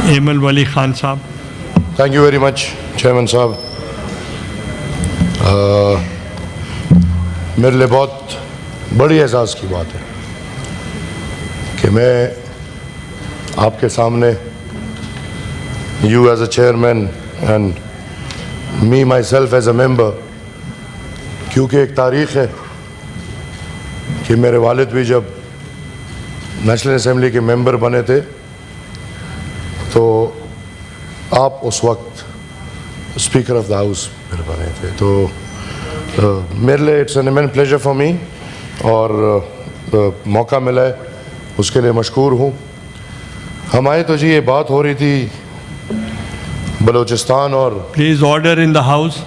ایمل ولی خان صاحب. Thank you very much chairman صاحب. میرے لیے بہت بڑی اعزاز کی بات ہے کہ میں آپ کے سامنے you as a chairman and me myself as a member, کیونکہ ایک تاریخ ہے کہ میرے والد بھی جب نیشنل اسمبلی کے ممبر بنے تھے تو آپ اس وقت اسپیکر آف دا ہاؤس پھر بنے تھے. تو میرے لیے it's an immense pleasure for me, اور موقع ملا ہے اس کے لیے مشکور ہوں. ہماری تو جی یہ بات ہو رہی تھی بلوچستان، اور please order in the house.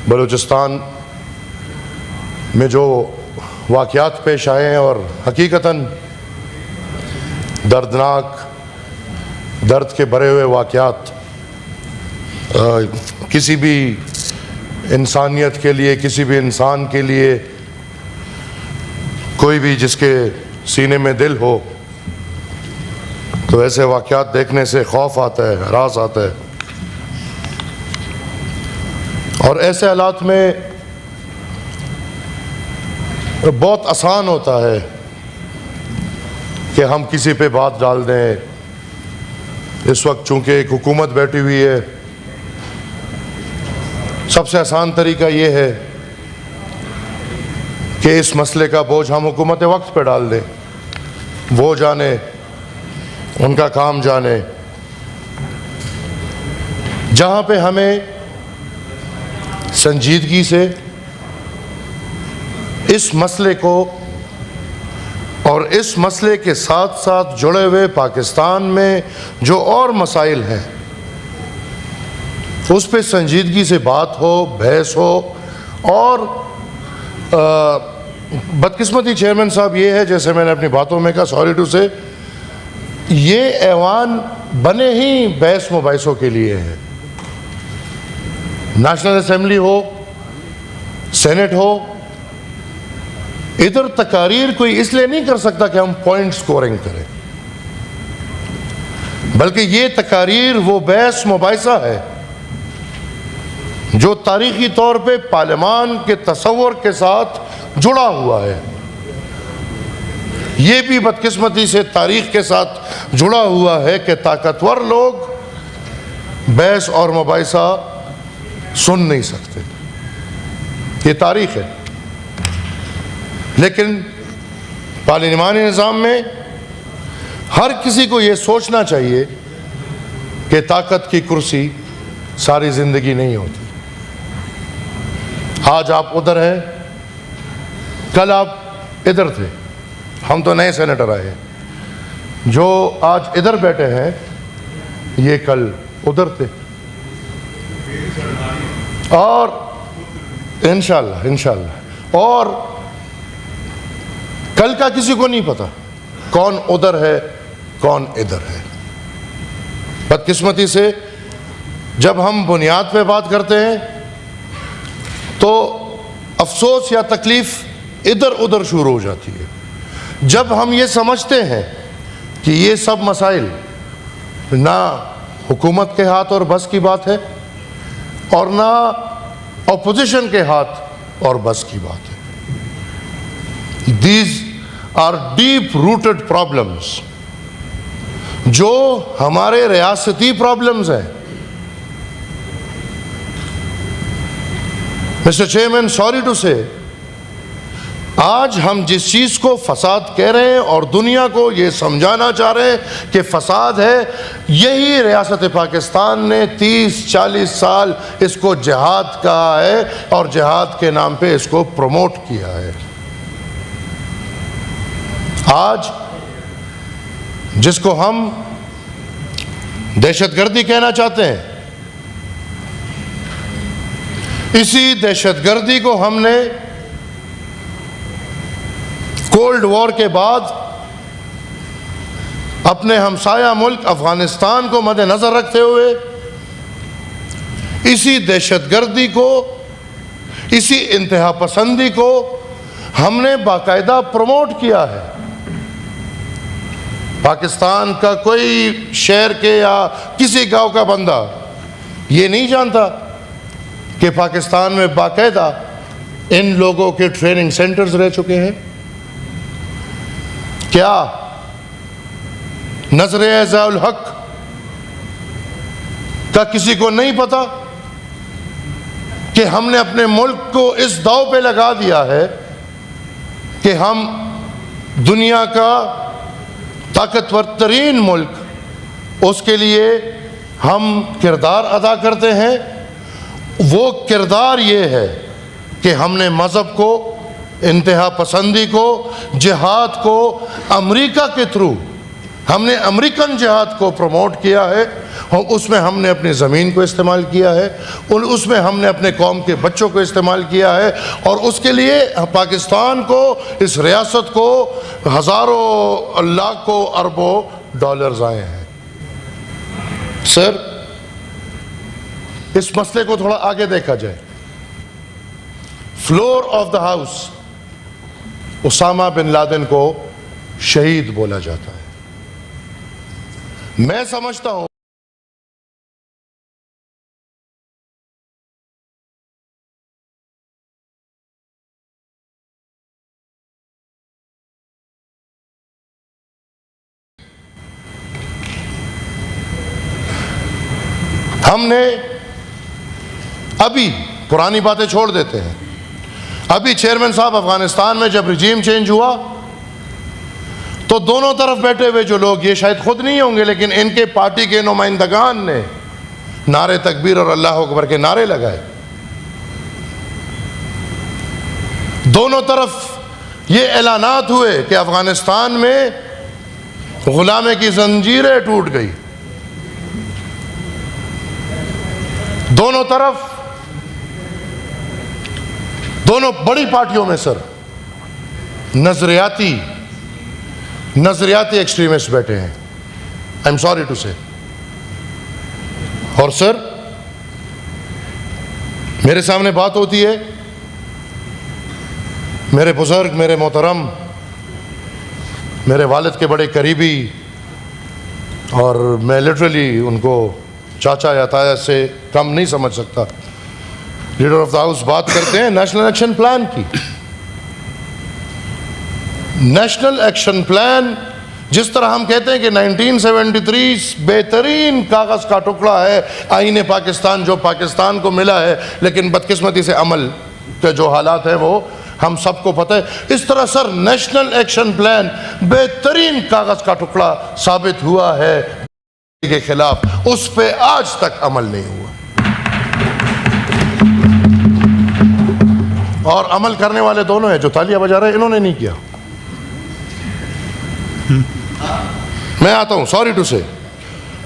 Balochistan میں جو واقعات پیش آئے ہیں اور حقیقتاً دردناک، درد کے بھرے ہوئے واقعات کسی بھی انسانیت کے لیے، کسی بھی انسان کے لیے، کوئی بھی جس کے سینے میں دل ہو تو ایسے واقعات دیکھنے سے خوف آتا ہے، ہراس آتا ہے. اور ایسے حالات میں بہت آسان ہوتا ہے کہ ہم کسی پہ بات ڈال دیں. اس وقت چونکہ ایک حکومت بیٹھی ہوئی ہے، سب سے آسان طریقہ یہ ہے کہ اس مسئلے کا بوجھ ہم حکومت وقت پہ ڈال دیں. وہ جانے، ان کا کام جانے. جہاں پہ ہمیں سنجیدگی سے اس مسئلے کو اور اس مسئلے کے ساتھ ساتھ جڑے ہوئے پاکستان میں جو اور مسائل ہیں اس پہ سنجیدگی سے بات ہو، بحث ہو. اور بدقسمتی چیئرمین صاحب یہ ہے، جیسے میں نے اپنی باتوں میں کہا، سوری ٹو سے، یہ ایوان بنے ہی بحث مباحثوں کے لیے ہے. نیشنل اسمبلی ہو، سینٹ ہو، ادھر تقاریر کوئی اس لیے نہیں کر سکتا کہ ہم پوائنٹ سکورنگ کریں، بلکہ یہ تقاریر وہ بحث مباحثہ ہے جو تاریخی طور پہ پارلیمان کے تصور کے ساتھ جڑا ہوا ہے. یہ بھی بدقسمتی سے تاریخ کے ساتھ جڑا ہوا ہے کہ طاقتور لوگ بحث اور مباحثہ سن نہیں سکتے. یہ تاریخ ہے. لیکن پارلیمانی نظام میں ہر کسی کو یہ سوچنا چاہیے کہ طاقت کی کرسی ساری زندگی نہیں ہوتی. آج آپ ادھر ہیں، کل آپ ادھر تھے. ہم تو نئے سینیٹر آئے ہیں. جو آج ادھر بیٹھے ہیں یہ کل ادھر تھے. اور انشاءاللہ اور کل کا کسی کو نہیں پتا کون ادھر ہے کون ادھر ہے. بدقسمتی سے جب ہم بنیاد پہ بات کرتے ہیں تو افسوس یا تکلیف ادھر ادھر شروع ہو جاتی ہے. جب ہم یہ سمجھتے ہیں کہ یہ سب مسائل نہ حکومت کے ہاتھ اور بس کی بات ہے اور نہ اپوزیشن کے ہاتھ اور بس کی بات ہے. These are deep rooted problems جو ہمارے ریاستی پرابلمز ہیں. مسٹر چیئرمین، سوری ٹو سے، آج ہم جس چیز کو فساد کہہ رہے ہیں اور دنیا کو یہ سمجھانا چاہ رہے ہیں کہ فساد ہے، یہی ریاست پاکستان نے 30-40 سال اس کو جہاد کہا ہے اور جہاد کے نام پہ اس کو پروموٹ کیا ہے. آج جس کو ہم دہشت گردی کہنا چاہتے ہیں، اسی دہشت گردی کو ہم نے کولڈ وار کے بعد اپنے ہمسایہ ملک افغانستان کو مد نظر رکھتے ہوئے اسی دہشت گردی کو، اسی انتہا پسندی کو ہم نے باقاعدہ پروموٹ کیا ہے. پاکستان کا کوئی شہر کے یا کسی گاؤں کا بندہ یہ نہیں جانتا کہ پاکستان میں باقاعدہ ان لوگوں کے ٹریننگ سینٹرز رہ چکے ہیں. کیا نظر ضیاء الحق کا کسی کو نہیں پتا کہ ہم نے اپنے ملک کو اس داؤ پہ لگا دیا ہے کہ ہم دنیا کا طاقتور ترین ملک، اس کے لیے ہم کردار ادا کرتے ہیں. وہ کردار یہ ہے کہ ہم نے مذہب کو، انتہا پسندی کو، جہاد کو امریکہ کے تھرو ہم نے امریکن جہاد کو پروموٹ کیا ہے. اس میں ہم نے اپنی زمین کو استعمال کیا ہے، اس میں ہم نے اپنے قوم کے بچوں کو استعمال کیا ہے، اور اس کے لیے پاکستان کو، اس ریاست کو ہزاروں لاکھوں اربوں ڈالرز آئے ہیں. سر، اس مسئلے کو تھوڑا آگے دیکھا جائے. Floor of the house Osama bin Laden کو شہید بولا جاتا ہے. میں سمجھتا ہوں ہم نے ابھی پرانی باتیں چھوڑ دیتے ہیں. ابھی چیئرمین صاحب افغانستان میں جب رجیم چینج ہوا تو دونوں طرف بیٹھے ہوئے جو لوگ، یہ شاید خود نہیں ہوں گے لیکن ان کے پارٹی کے نمائندگان نے نعرے تکبیر اور اللہ اکبر کے نعرے لگائے. دونوں طرف یہ اعلانات ہوئے کہ افغانستان میں غلامی کی زنجیریں ٹوٹ گئی. دونوں طرف، دونوں بڑی پارٹیوں میں سر نظریاتی ایکسٹریمسٹ بیٹھے ہیں. آئی ایم سوری ٹو سے. اور سر، میرے سامنے بات ہوتی ہے، میرے بزرگ، میرے محترم، میرے والد کے بڑے قریبی، اور میں لٹرلی ان کو چاچا یا تایا سے کم نہیں سمجھ سکتا، لیڈر آف دا ہاؤس بات کرتے ہیں نیشنل ایکشن پلان کی. نیشنل ایکشن پلان، جس طرح ہم کہتے ہیں کہ 1973 بہترین کاغذ کا ٹکڑا ہے آئین پاکستان جو پاکستان کو ملا ہے، لیکن بدقسمتی سے عمل کے جو حالات ہیں وہ ہم سب کو پتہ ہے. اس طرح سر نیشنل ایکشن پلان بہترین کاغذ کا ٹکڑا ثابت ہوا ہے کے خلاف، اس پہ آج تک عمل نہیں ہوا. اور عمل کرنے والے دونوں ہیں جو تالیاں بجا رہے ہیں، انہوں نے نہیں کیا. میں آتا ہوں، سوری ٹو سے،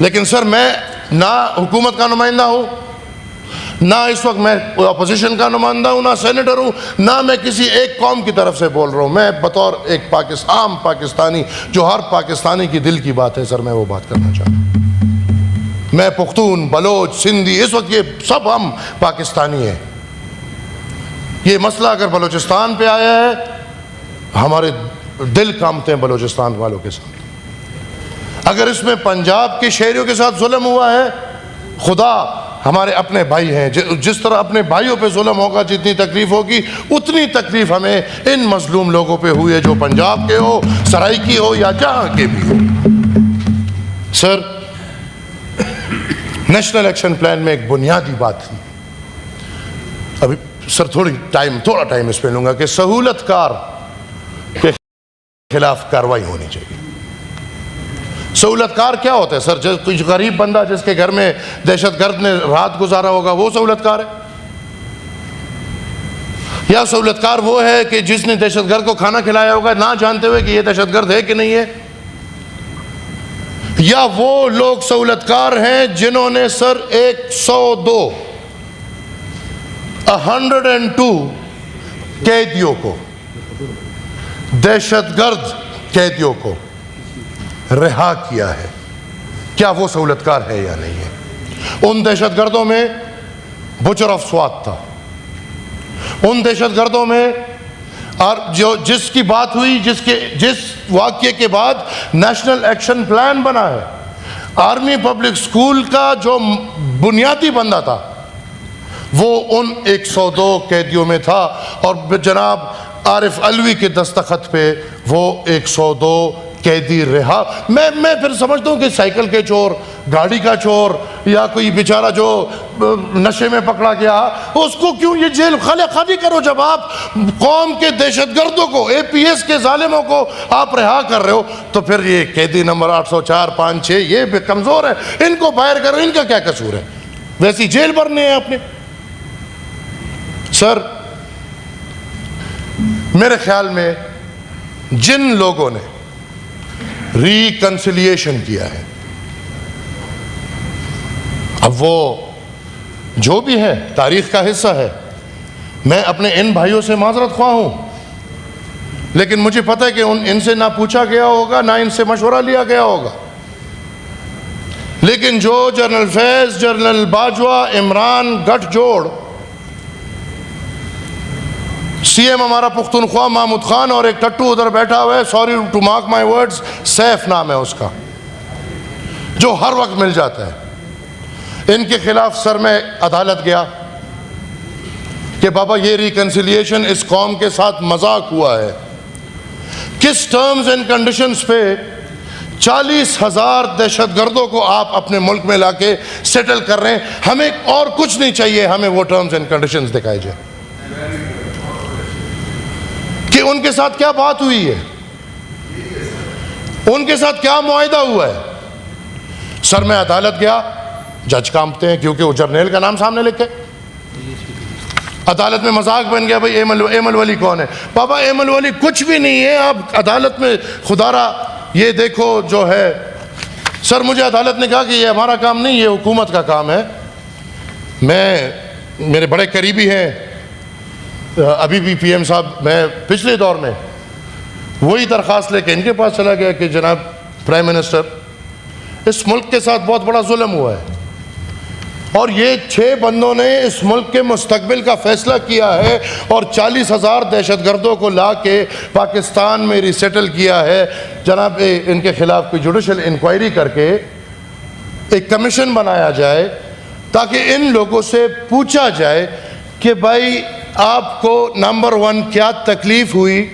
لیکن سر میں نہ حکومت کا نمائندہ ہوں، نہ اس وقت میں اپوزیشن کا نمائندہ ہوں، نہ سینیٹر ہوں، نہ میں کسی ایک قوم کی طرف سے بول رہا ہوں. میں بطور ایک عام پاکستانی، جو ہر پاکستانی کی دل کی بات ہے سر، میں وہ بات کرنا چاہتا ہوں. میں پختون، بلوچ، سندھی، اس وقت یہ سب ہم پاکستانی ہیں. یہ مسئلہ اگر بلوچستان پہ آیا ہے، ہمارے دل کامتے ہیں بلوچستان والوں کے ساتھ. اگر اس میں پنجاب کے شہریوں کے ساتھ ظلم ہوا ہے، خدا ہمارے اپنے بھائی ہیں، جس طرح اپنے بھائیوں پہ ظلم ہوگا، جتنی تکلیف ہوگی اتنی تکلیف ہمیں ان مظلوم لوگوں پہ ہوئی ہے، جو پنجاب کے ہو، سرائکی ہو، یا جہاں کے بھی ہو. سر، نیشنل ایکشن پلان میں ایک بنیادی بات تھی. ابھی سر تھوڑا ٹائم اس پہ لوں گا کہ سہولت کار کے خلاف کاروائی ہونی چاہیے. سہولت کار کیا ہوتا ہے سر؟ کچھ غریب بندہ جس کے گھر میں دہشت گرد نے رات گزارا ہوگا، وہ سہولت کار ہے؟ یا سہولت کار وہ ہے کہ جس نے دہشت گرد کو کھانا کھلایا ہوگا نہ جانتے ہوئے کہ یہ دہشت گرد ہے کہ نہیں ہے؟ یا وہ لوگ سہولت کار ہیں جنہوں نے سر 102 قیدیوں کو، دہشت گرد قیدیوں کو رہا کیا ہے؟ کیا وہ سہولت کار ہے یا نہیں ہے؟ ان دہشت گردوں میں بچر آف سوات تھا، ان دہشت گردوں میں اور جو جس کی بات ہوئی, جس واقعے کے بعد نیشنل ایکشن پلان بنا ہے, آرمی پبلک اسکول کا جو بنیادی بندہ تھا وہ ان 102 قیدیوں میں تھا, اور جناب عارف علوی کے دستخط پہ وہ 102 قیدی رہا. میں پھر سمجھتا ہوں کہ سائیکل کے چور, گاڑی کا چور, یا کوئی بیچارہ جو نشے میں پکڑا گیا, اس کو کیوں یہ جیل خالی کرو. جب آپ قوم کے دہشت گردوں کو, اے پی ایس کے ظالموں کو آپ رہا کر رہے ہو, تو پھر یہ قیدی نمبر 804, 5, 6 یہ بھی کمزور ہے, ان کو باہر کرو. ان کا کیا قصور ہے؟ ویسی جیل بھرنے ہیں آپ نے. سر میرے خیال میں جن لوگوں نے ریکنسیلیشن کیا ہے, اب وہ جو بھی ہے تاریخ کا حصہ ہے, میں اپنے ان بھائیوں سے معذرت خواہ ہوں, لیکن مجھے پتہ ہے کہ ان سے نہ پوچھا گیا ہوگا, نہ ان سے مشورہ لیا گیا ہوگا. لیکن جو جنرل فیض, جنرل باجوہ, عمران گٹھ جوڑ, سی ایم ہمارا پختونخوا محمود خان, اور ایک ٹٹو ادھر بیٹھا ہوا ہے, sorry to mark my words, Saif نام ہے اس کا, جو ہر وقت مل جاتا ہے, ان کے خلاف سر میں عدالت گیا کہ بابا یہ ریکنسیلیشن اس قوم کے ساتھ مذاق ہوا ہے. کس ٹرمز اینڈ کنڈیشنز پہ 40,000 دہشت گردوں کو آپ اپنے ملک میں لا کے سیٹل کر رہے ہیں؟ ہمیں اور کچھ نہیں چاہیے, ہمیں وہ ٹرمز اینڈ کنڈیشنز دکھائے جائیں کہ ان کے ساتھ کیا بات ہوئی ہے, ان کے ساتھ کیا معاہدہ ہوا ہے. سر میں عدالت گیا, جج کانپتے ہیں کیونکہ وہ جرنیل کا نام سامنے لکھے. عدالت میں مذاق بن گیا, بھائی ایمل ولی کون ہے؟ بابا ایمل ولی کچھ بھی نہیں ہے. آپ عدالت میں خدا را یہ دیکھو جو ہے. سر مجھے عدالت نے کہا کہ یہ ہمارا کام نہیں, یہ حکومت کا کام ہے. میرے بڑے قریبی ہیں ابھی بھی پی ایم صاحب, میں پچھلے دور میں وہی درخواست لے کے ان کے پاس چلا گیا کہ جناب پرائم منسٹر, اس ملک کے ساتھ بہت بڑا ظلم ہوا ہے, اور یہ 6 بندوں نے اس ملک کے مستقبل کا فیصلہ کیا ہے, اور 40,000 دہشت گردوں کو لا کے پاکستان میں ریسیٹل کیا ہے. جناب ان کے خلاف کوئی جوڈیشل انکوائری کر کے ایک کمیشن بنایا جائے, تاکہ ان لوگوں سے پوچھا جائے کہ بھائی آپ کو نمبر 1 کیا تکلیف ہوئی,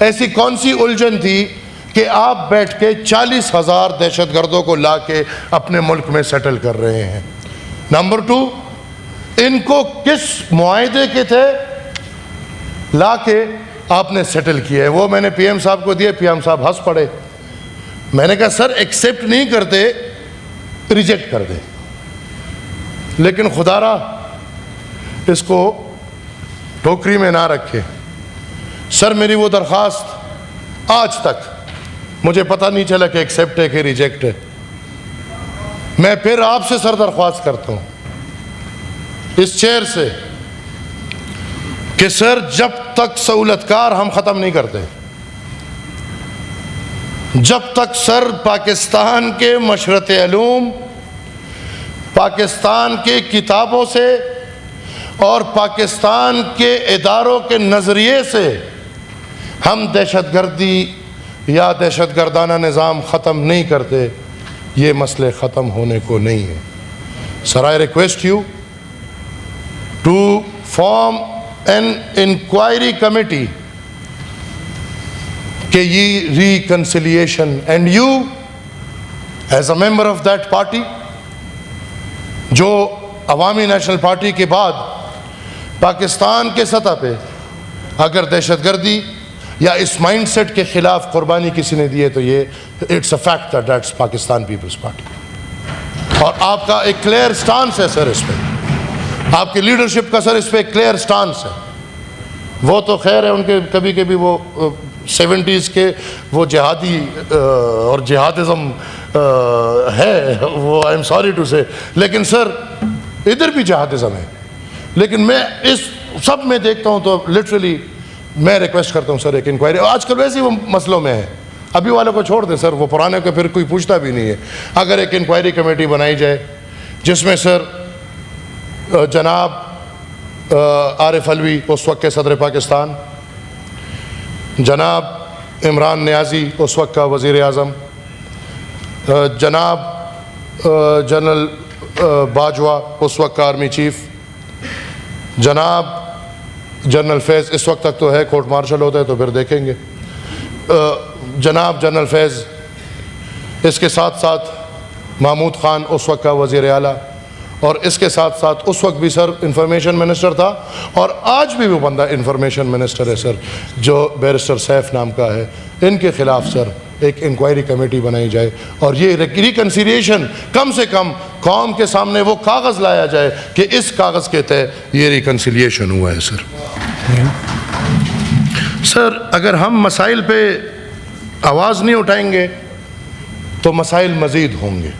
ایسی کون سی الجھن تھی کہ آپ بیٹھ کے 40,000 دہشت گردوں کو لا کے اپنے ملک میں سیٹل کر رہے ہیں. نمبر 2, ان کو کس معاہدے کے تھے لا کے آپ نے سیٹل کیا ہے. وہ میں نے پی ایم صاحب کو دیے, پی ایم صاحب ہنس پڑے. میں نے کہا سر ایکسیپٹ نہیں کرتے, ریجیکٹ کر دے, لیکن خدا را اس کو ٹوکری میں نہ رکھے. سر میری وہ درخواست آج تک مجھے پتہ نہیں چلا کہ ایکسیپٹ ہے کہ ریجیکٹ ہے. میں پھر آپ سے سر درخواست کرتا ہوں اس چیئر سے کہ سر جب تک سہولت کار ہم ختم نہیں کرتے, جب تک سر پاکستان کے مشرت علوم, پاکستان کے کتابوں سے اور پاکستان کے اداروں کے نظریے سے ہم دہشت گردی یا دہشت گردانہ نظام ختم نہیں کرتے, یہ مسئلے ختم ہونے کو نہیں ہے. Sir I request you to form an inquiry committee کہ یہ reconciliation, and you as a member of that party, جو عوامی نیشنل پارٹی کے بعد پاکستان کے سطح پہ اگر دہشت گردی یا اس مائنڈ سیٹ کے خلاف قربانی کسی نے دی ہے تو یہ it's a fact that's Pakistan Peoples Party. اور آپ کا ایک کلیئر سٹانس ہے سر اس پہ, آپ کی لیڈرشپ کا سر اس پہ ایک کلیئر سٹانس ہے. وہ تو خیر ہے ان کے کبھی کبھی وہ 70s کے وہ جہادی اور جہادزم ہے, وہ آئی ایم سوری ٹو سے, لیکن سر ادھر بھی جہادزم ہے. لیکن میں اس سب میں دیکھتا ہوں تو لٹرلی میں ریکویسٹ کرتا ہوں سر ایک انکوائری. آج کل ویسے ہی وہ مسئلوں میں ہے, ابھی والوں کو چھوڑ دیں سر, وہ پرانے کو پھر کوئی پوچھتا بھی نہیں ہے. اگر ایک انکوائری کمیٹی بنائی جائے جس میں سر جناب عارف علوی اس وقت کے صدر پاکستان, جناب عمران نیازی اس وقت کا وزیر اعظم، جناب جنرل باجوہ اس وقت کا آرمی چیف، جناب جنرل فیض اس وقت تک تو ہے، کورٹ مارشل ہوتا ہے تو پھر دیکھیں گے، جناب جنرل فیض، اس کے ساتھ ساتھ محمود خان اس وقت کا وزیر اعلیٰ، اور اس کے ساتھ ساتھ اس وقت بھی سر انفارمیشن منسٹر تھا اور آج بھی وہ بندہ انفارمیشن منسٹر ہے سر، جو بیرسٹر سیف نام کا ہے۔ ان کے خلاف سر ایک انکوائری کمیٹی بنائی جائے اور یہ ریکنسیلیشن کم سے کم قوم کے سامنے وہ کاغذ لایا جائے کہ اس کاغذ کے تحت یہ ریکنسیلیشن ہوا ہے سر۔ سر اگر ہم مسائل پہ آواز نہیں اٹھائیں گے تو مسائل مزید ہوں گے۔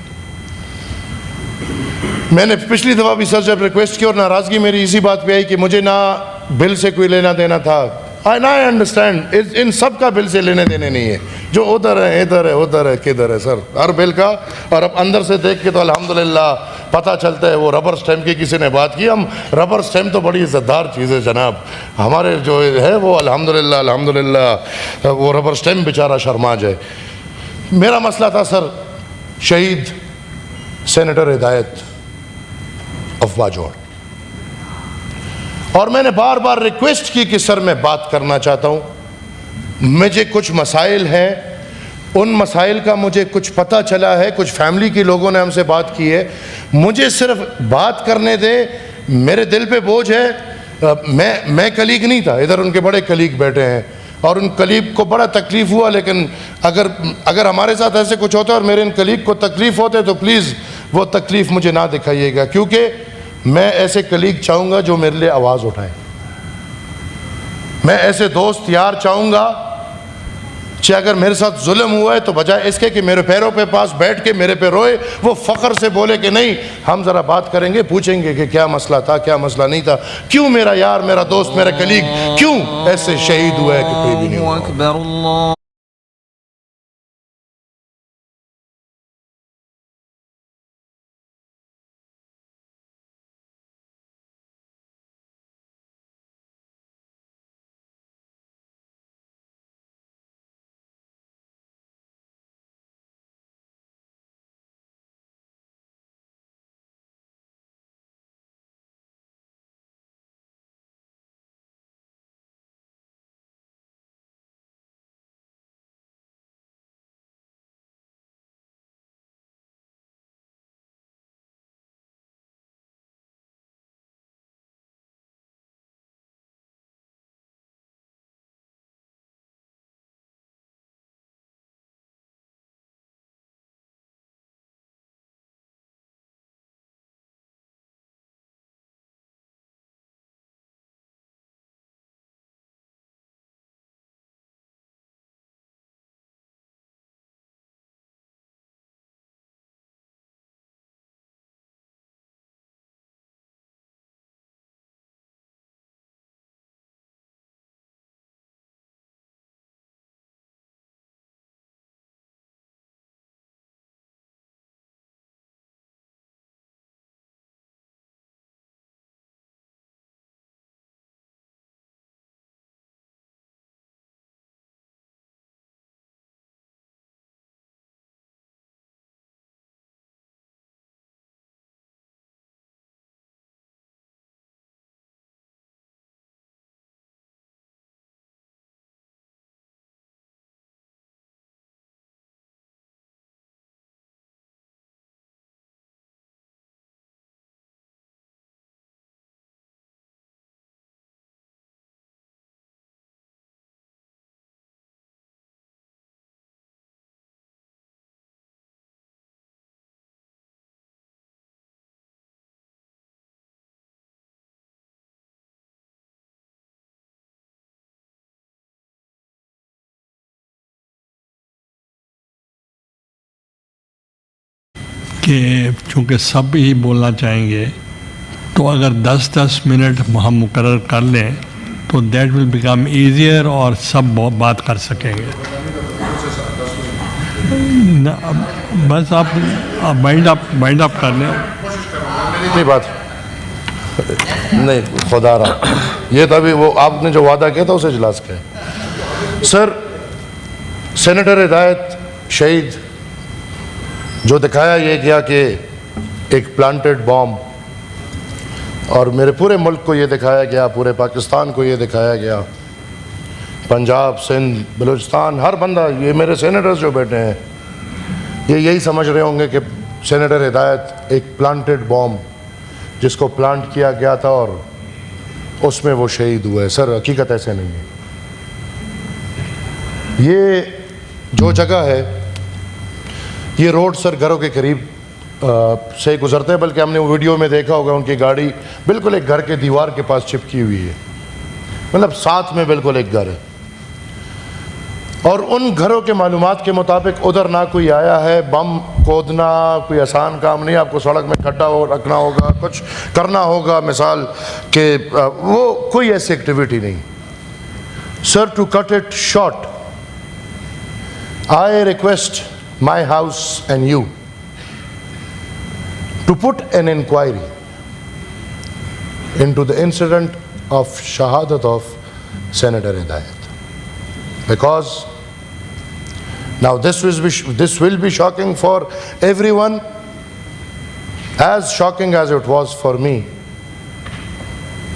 میں نے پچھلی دفعہ بھی سر جب ریکویسٹ کی اور ناراضگی میری اسی بات پہ آئی کہ مجھے نہ بل سے کوئی لینا دینا تھا، آئی انڈرسٹینڈ ان سب کا بل سے لینے دینے نہیں ہے، جو ادھر ہے ادھر ہے ادھر ہے کدھر ہے سر، ہر بل کا، اور اب اندر سے دیکھ کے تو الحمدللہ پتہ چلتا ہے۔ وہ ربر سٹیمپ کی کسی نے بات کی، ہم ربر سٹیمپ تو بڑی عزت دار چیز ہے جناب، ہمارے جو ہے وہ الحمدللہ وہ ربر سٹیمپ بیچارہ شرما جائے۔ میرا مسئلہ تھا سر شہید سینیٹر ہدایت آف باجوڑ، اور میں نے بار بار ریکویسٹ کی کہ سر میں بات کرنا چاہتا ہوں، مجھے کچھ مسائل ہیں، ان مسائل کا مجھے کچھ پتہ چلا ہے، کچھ فیملی کے لوگوں نے ہم سے بات کی ہے، مجھے صرف بات کرنے دیں، میرے دل پہ بوجھ ہے۔ میں کلیگ نہیں تھا، ادھر ان کے بڑے کلیگ بیٹھے ہیں اور ان کلیگ کو بڑا تکلیف ہوا، لیکن اگر ہمارے ساتھ ایسے کچھ ہوتا ہے اور میرے ان کلیگ کو تکلیف ہوتے تو پلیز وہ تکلیف مجھے نہ دکھائیے گا، کیونکہ میں ایسے کلیگ چاہوں گا جو میرے لیے آواز اٹھائیں، میں ایسے دوست یار چاہوں گا کہ اگر میرے ساتھ ظلم ہوا ہے تو بجائے اس کے کہ میرے پیروں پہ پاس بیٹھ کے میرے پہ روئے، وہ فخر سے بولے کہ نہیں ہم ذرا بات کریں گے، پوچھیں گے کہ کیا مسئلہ تھا کیا مسئلہ نہیں تھا، کیوں میرا یار میرا دوست میرا کلیگ کیوں ایسے شہید ہوا ہے کہ کوئی بھی نہیں ہوا۔ کہ چونکہ سب ہی بولنا چاہیں گے تو اگر 10 منٹ ہم مقرر کر لیں تو دیٹ ول بیکم ایزیئر اور سب بات کر سکیں گے۔ بس آپ بائنڈ اپ کر لیں۔ اتنی بات نہیں خدا رہا، یہ تھا بھی وہ آپ نے جو وعدہ کیا تھا اسے اجلاس کا ہے۔ سر سینیٹر ہدایت شہید جو دکھایا یہ گیا کہ ایک پلانٹڈ بام، اور میرے پورے ملک کو یہ دکھایا گیا، پورے پاکستان کو یہ دکھایا گیا، پنجاب، سندھ، بلوچستان، ہر بندہ، یہ میرے سینیٹرز جو بیٹھے ہیں یہ یہی سمجھ رہے ہوں گے کہ سینیٹر ہدایت ایک پلانٹڈ بام جس کو پلانٹ کیا گیا تھا اور اس میں وہ شہید ہوئے. سر حقیقت ایسے نہیں ہے. یہ جو جگہ ہے یہ روڈ سر گھروں کے قریب سے گزرتے ہیں، بلکہ ہم نے ویڈیو میں دیکھا ہوگا ان کی گاڑی بالکل ایک گھر کے دیوار کے پاس چپکی ہوئی ہے، مطلب ساتھ میں بالکل ایک گھر ہے. اور ان گھروں کے معلومات کے مطابق ادھر نہ کوئی آیا ہے. بم کودنا کوئی آسان کام نہیں، آپ کو سڑک میں کھڈا رکھنا ہوگا، کچھ کرنا ہوگا، مثال کہ وہ کوئی ایسی ایکٹیویٹی نہیں. Sir to cut it short, I request my house and you to put an inquiry into the incident of Shahadat of Senator Hidayat, because now this will be shocking for everyone, as shocking as it was for me.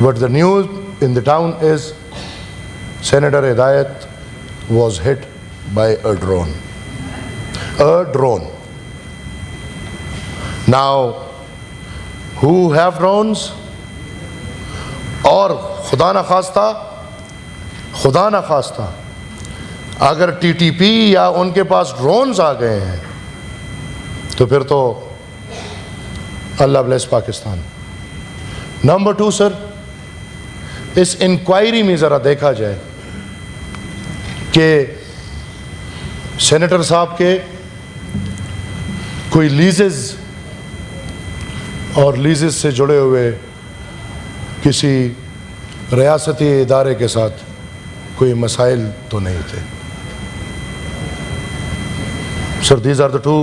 But the news in the town is Senator Hidayat was hit by a drone. Now, who have drones? اور خدا نہ خواستہ اگر T T P یا ان کے پاس drones آ گئے ہیں تو پھر تو اللہ بلیس پاکستان. نمبر 2 سر، اس انکوائری میں ذرا دیکھا جائے کہ سینیٹر صاحب کے کوئی لیزز اور لیزز سے جڑے ہوئے کسی ریاستی ادارے کے ساتھ کوئی مسائل تو نہیں تھے. Sir, these are the 2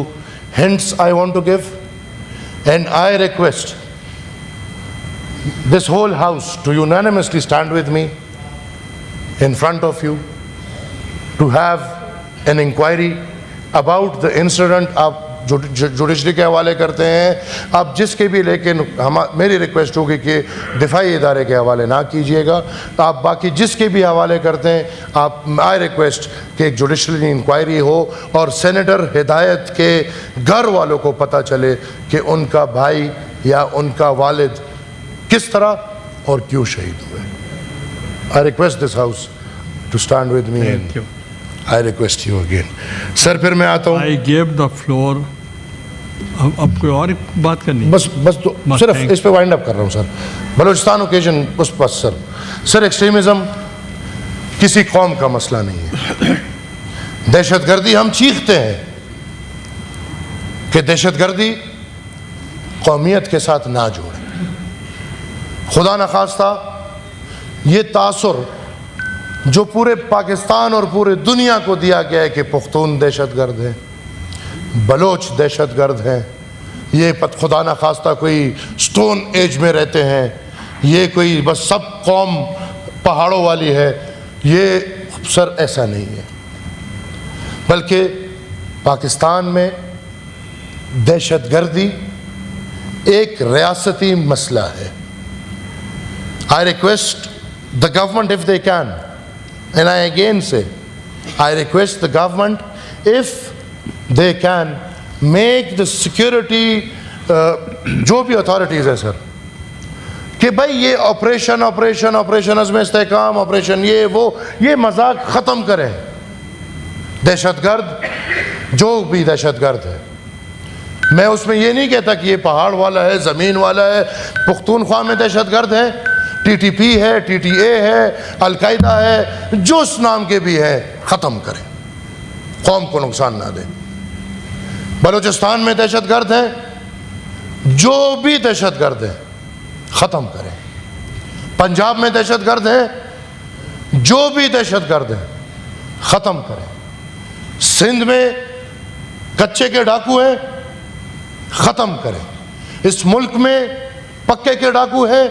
hints I want to give, and I request this whole house to unanimously stand with me in front of you to have an inquiry about the incident. آپ judiciary کے حوالے کرتے ہیں آپ جس کے بھی، لیکن میری ریکویسٹ ہوگی کہ دفاعی ادارے کے حوالے نہ کیجیے گا. آپ باقی جس کے بھی حوالے کرتے ہیں آپ، آئی ریکویسٹ کہ ایک جوڈیشری انکوائری ہو اور سینیٹر ہدایت کے گھر والوں کو پتہ چلے کہ ان کا بھائی یا ان کا والد کس طرح اور کیوں شہید ہوئے. I request this house to stand with me and I request you again. Sir پھر میں آتا ہوں. I gave the floor. اب کوئی اور بات کرنی؟ بس صرف اس پہ وائنڈ اپ کر رہا ہوں سر. بلوچستان اوکیزن اس پاس سر ایکسٹریمزم کسی قوم کا مسئلہ نہیں ہے. دہشت گردی ہم چیختے ہیں کہ دہشت گردی قومیت کے ساتھ نہ جوڑے. خدا نخواستہ یہ تاثر جو پورے پاکستان اور پورے دنیا کو دیا گیا ہے کہ پختون دہشت گرد ہیں، بلوچ دہشت گرد ہیں، یہ خدا نہ خواستہ کوئی سٹون ایج میں رہتے ہیں، یہ کوئی بس سب قوم پہاڑوں والی ہے، یہ سر ایسا نہیں ہے. بلکہ پاکستان میں دہشت گردی ایک ریاستی مسئلہ ہے. I request the government if they can, and I again say, I request the government if they can make the security جو بھی اتھارٹیز ہے سر کہ بھائی یہ آپریشن عزم استحکام، آپریشن یہ مذاق ختم کریں. دہشت گرد جو بھی دہشت گرد ہے، میں اس میں یہ نہیں کہتا کہ یہ پہاڑ والا ہے، زمین والا ہے. پختونخوا میں دہشت گرد ہے، ٹی ٹی پی ہے، ٹی ٹی اے ہے، القاعدہ ہے، جو اس نام کے بھی ہے، ختم کریں، قوم کو نقصان نہ دیں. بلوچستان میں دہشت گرد ہیں، جو بھی دہشت گرد ہیں ختم کریں. پنجاب میں دہشت گرد ہیں، جو بھی دہشت گرد ہیں ختم کریں. سندھ میں کچے کے ڈاکو ہیں، ختم کریں. اس ملک میں پکے کے ڈاکو ہیں،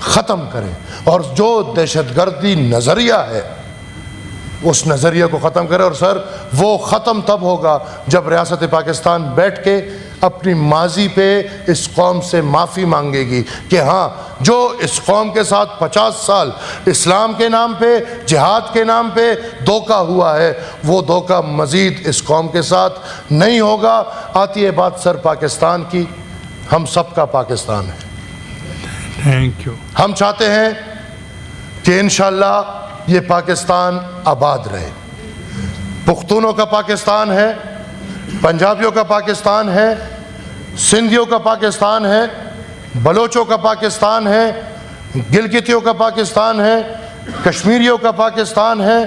ختم کریں. اور جو دہشت گردی نظریہ ہے اس نظریے کو ختم کرے. اور سر وہ ختم تب ہوگا جب ریاست پاکستان بیٹھ کے اپنی ماضی پہ اس قوم سے معافی مانگے گی کہ ہاں جو اس قوم کے ساتھ 50 سال اسلام کے نام پہ جہاد کے نام پہ دھوکہ ہوا ہے وہ دھوکہ مزید اس قوم کے ساتھ نہیں ہوگا. آتی ہے بات سر پاکستان کی. ہم سب کا پاکستان ہے. Thank you. ہم چاہتے ہیں کہ انشاءاللہ یہ پاکستان آباد رہے. پختونوں کا پاکستان ہے, پنجابیوں کا پاکستان ہے, سندھیوں کا پاکستان ہے, بلوچوں کا پاکستان ہے, گلگتیوں کا پاکستان ہے, کشمیریوں کا پاکستان ہے,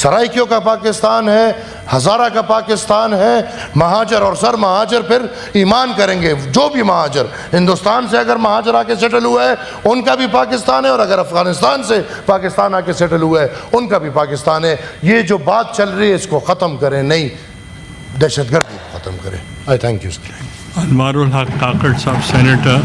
سرائکیوں کا پاکستان ہے, ہزارہ کا پاکستان ہے, مہاجر. اور سر مہاجر پھر ایمان کریں گے, جو بھی مہاجر ہندوستان سے اگر مہاجر آ کے سیٹل ہوا ہے ان کا بھی پاکستان ہے, اور اگر افغانستان سے پاکستان آ کے سیٹل ہوا ہے ان کا بھی پاکستان ہے. یہ جو بات چل رہی ہے اس کو ختم کریں, نہیں دہشت گردی کو ختم کریں. آئی تھینک یو سر. انوار الحق کاکڑ صاحب, سینیٹر.